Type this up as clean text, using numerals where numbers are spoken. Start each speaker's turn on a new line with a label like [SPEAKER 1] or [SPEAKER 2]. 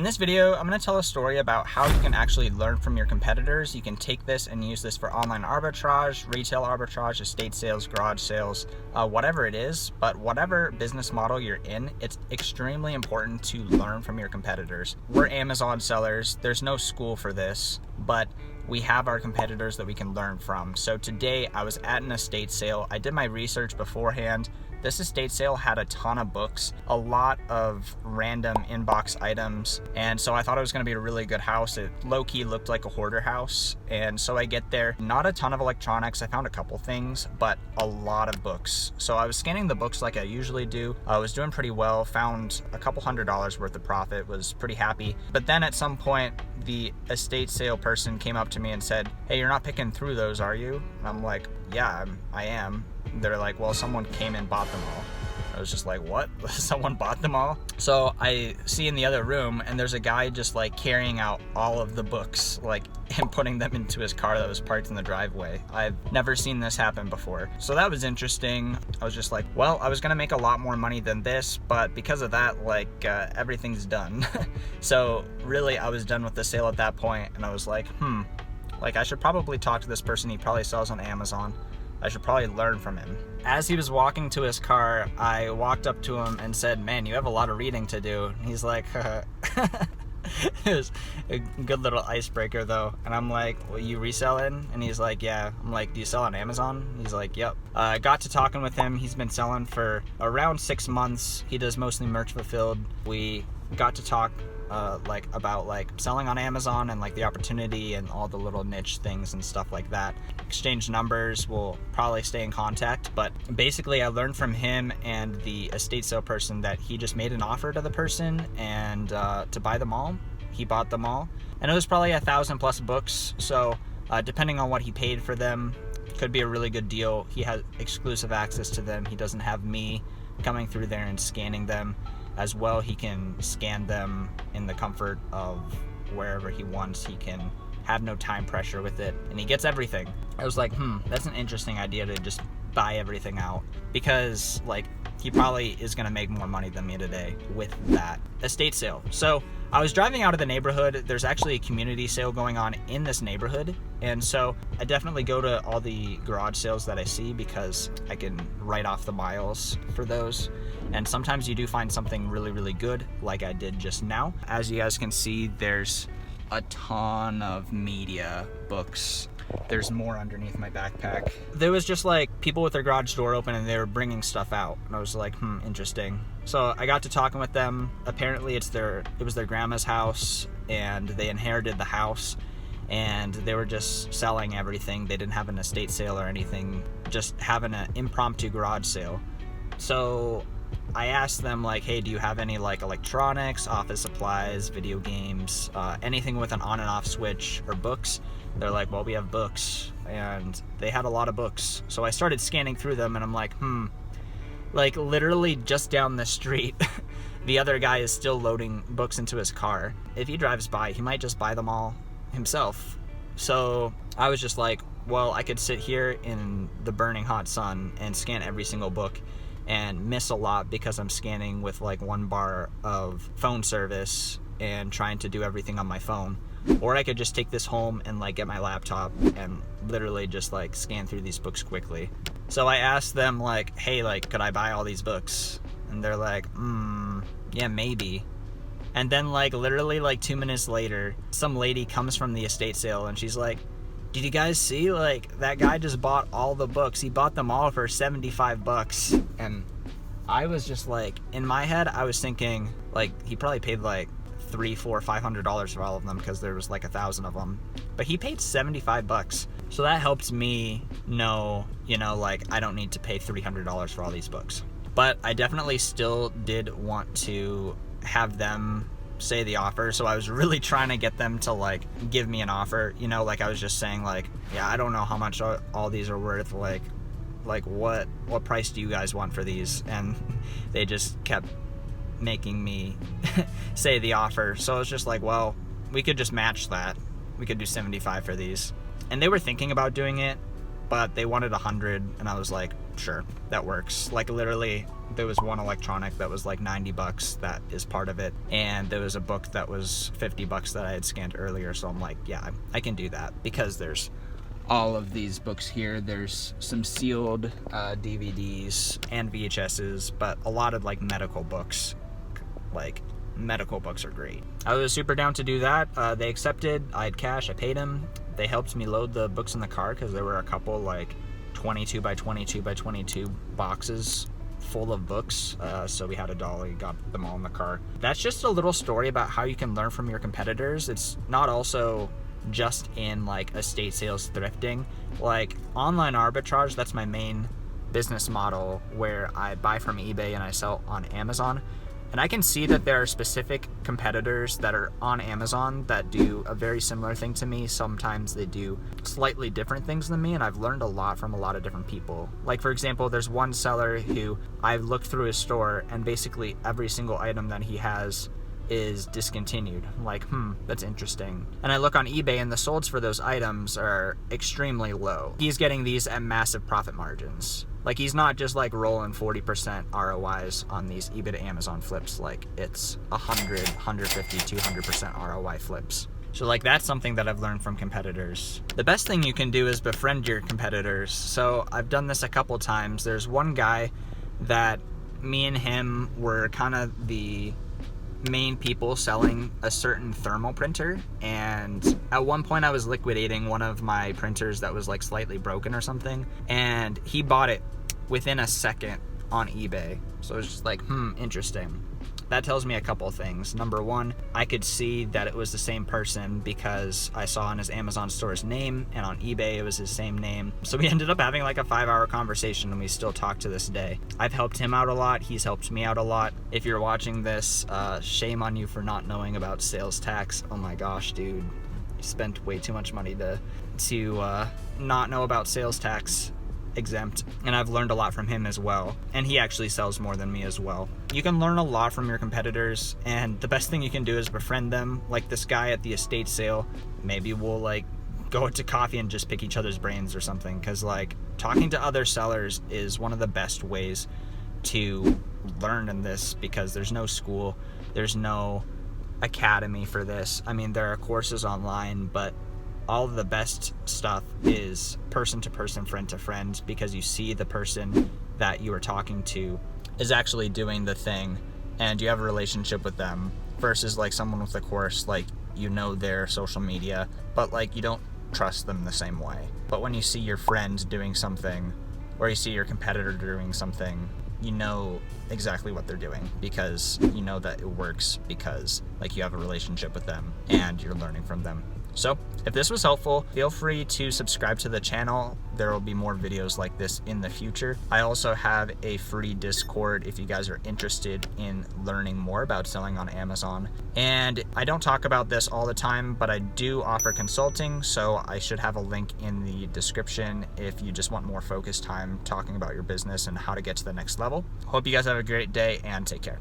[SPEAKER 1] this video, I'm going to tell a story about how you can actually learn from your competitors. You can take this and use this for online arbitrage, retail arbitrage, estate sales, garage sales, whatever it is. But whatever business model you're in, it's extremely important to learn from your competitors. We're Amazon sellers. There's no school for this, but we have our competitors that we can learn from. So today I was at an estate sale. I did my research beforehand. This estate sale had a ton of books, a lot of random inbox items, and so I thought it was going to be a really good house. It low-key looked like a hoarder house, and so I get there. Not a ton of electronics. I found a couple things, but a lot of books. So I was scanning the books like I usually do. I was doing pretty well, found a couple $100s worth of profit, was pretty happy. But then at some point, the estate sale person came up to me and said, "Hey, you're not picking through those, are you?" And I'm like, "Yeah, I am." They're like, "Well, someone came and bought them all." I was just like, "What? Someone bought them all?" So I see in the other room, and there's a guy just like carrying out all of the books, like, and putting them into his car that was parked in the driveway. I've never seen this happen before. So that was interesting. I was just like, well, I was gonna make a lot more money than this, but because of that, like, everything's done. So really, I was done with the sale at that point, and I was like, like, I should probably talk to this person. He probably sells on Amazon. I should probably learn from him. As he was walking to his car, I walked up to him and said, "Man, you have a lot of reading to do." And he's like, It was a good little icebreaker though. And I'm like, "Well, you reselling?" And he's like, "Yeah." I'm like, "Do you sell on Amazon?" He's like, "Yep." I got to talking with him. He's been selling for around 6 months. He does mostly merch fulfilled. We got to talk about selling on Amazon and like the opportunity and all the little niche things and stuff like that. Exchange numbers, we'll probably stay in contact, but basically I learned from him and the estate sale person that he just made an offer to the person and to buy them all. He bought them all, and it was probably 1,000+ books. So depending on what he paid for them, could be a really good deal. He has exclusive access to them. He doesn't have me coming through there and scanning them. As well, he can scan them in the comfort of wherever he wants. He can have no time pressure with it, and he gets everything. I was like, that's an interesting idea to just buy everything out, because like he probably is gonna make more money than me today with that estate sale. So I was driving out of the neighborhood. There's actually a community sale going on in this neighborhood, and so I definitely go to all the garage sales that I see because I can write off the miles for those. And sometimes you do find something really, really good, like I did just now. As you guys can see, there's a ton of media books. There's more underneath my backpack. There was just like people with their garage door open and they were bringing stuff out. And I was like, interesting. So I got to talking with them. Apparently it was their grandma's house, and they inherited the house, and they were just selling everything. They didn't have an estate sale or anything, just having an impromptu garage sale. So I asked them like, "Hey, do you have any like electronics, office supplies, video games, anything with an on and off switch, or books?" They're like, "Well, we have books," and they had a lot of books. So I started scanning through them, and I'm like, like literally just down the street, the other guy is still loading books into his car. If he drives by, he might just buy them all himself. So I was just like, well, I could sit here in the burning hot sun and scan every single book and miss a lot because I'm scanning with like 1 bar of phone service and trying to do everything on my phone. Or I could just take this home and like get my laptop and literally just like scan through these books quickly. So I asked them like, "Hey, like, could I buy all these books?" And they're like, yeah, maybe. And then like literally like 2 minutes later, some lady comes from the estate sale and she's like, "Did you guys see, like, that guy just bought all the books? He bought them all for $75. And I was just like, in my head, I was thinking like he probably paid like $300, $400, $500 for all of them because there was like 1,000 of them. But he paid $75. So that helped me know, like I don't need to pay $300 for all these books. But I definitely still did want to have them say the offer. So I was really trying to get them to like give me an offer, like I was just saying like, "Yeah, I don't know how much all these are worth. Like what price do you guys want for these?" And they just kept making me say the offer. So I was just like, well, we could just match that. We could do 75 for these. And they were thinking about doing it, but they wanted 100, and I was like, sure, that works. Like literally, there was one electronic that was like $90 that is part of it, and there was a book that was $50 that I had scanned earlier. So I'm like, yeah, I can do that, because there's all of these books here. There's some sealed DVDs and VHSs, but a lot of like medical books. Like medical books are great. I was super down to do that. They accepted. I had cash. I paid them. They helped me load the books in the car, because there were a couple like 22 by 22 by 22 boxes full of books. So we had a dolly, got them all in the car. That's just a little story about how you can learn from your competitors. It's not also just in like estate sales thrifting. Like online arbitrage, that's my main business model, where I buy from eBay and I sell on Amazon. And I can see that there are specific competitors that are on Amazon that do a very similar thing to me. Sometimes they do slightly different things than me, and I've learned a lot from a lot of different people. Like for example, there's one seller who I've looked through his store, and basically every single item that he has is discontinued. I'm like, that's interesting. And I look on eBay, and the solds for those items are extremely low. He's getting these at massive profit margins. Like he's not just like rolling 40% ROIs on these eBay to Amazon flips. Like it's 100, 150, 200% ROI flips. So like that's something that I've learned from competitors. The best thing you can do is befriend your competitors. So I've done this a couple times. There's one guy that me and him were kind of the main people selling a certain thermal printer, and at one point I was liquidating one of my printers that was like slightly broken or something, and he bought it within a second on eBay. So it's just like, interesting. That tells me a couple things. Number one, I could see that it was the same person because I saw in his Amazon store's name, and on eBay it was his same name. So we ended up having like a 5-hour conversation, and we still talk to this day. I've helped him out a lot. He's helped me out a lot. If you're watching this, shame on you for not knowing about sales tax. Oh my gosh, dude. You spent way too much money to not know about sales tax exempt, and I've learned a lot from him as well, and he actually sells more than me as well. You can learn a lot from your competitors, and the best thing you can do is befriend them. Like this guy at the estate sale, maybe we'll like go to coffee and just pick each other's brains or something, because like talking to other sellers is one of the best ways to learn in this, because there's no school, there's no academy for this. I mean, there are courses online, but all of the best stuff is person to person, friend to friend, because you see the person that you are talking to is actually doing the thing, and you have a relationship with them, versus like someone with a course, like you know their social media, but like you don't trust them the same way. But when you see your friend doing something, or you see your competitor doing something, you know exactly what they're doing, because you know that it works, because like you have a relationship with them and you're learning from them. So if this was helpful, feel free to subscribe to the channel. There will be more videos like this in the future. I also have a free Discord if you guys are interested in learning more about selling on Amazon. And I don't talk about this all the time, but I do offer consulting, so I should have a link in the description if you just want more focused time talking about your business and how to get to the next level. Hope you guys have a great day, and take care.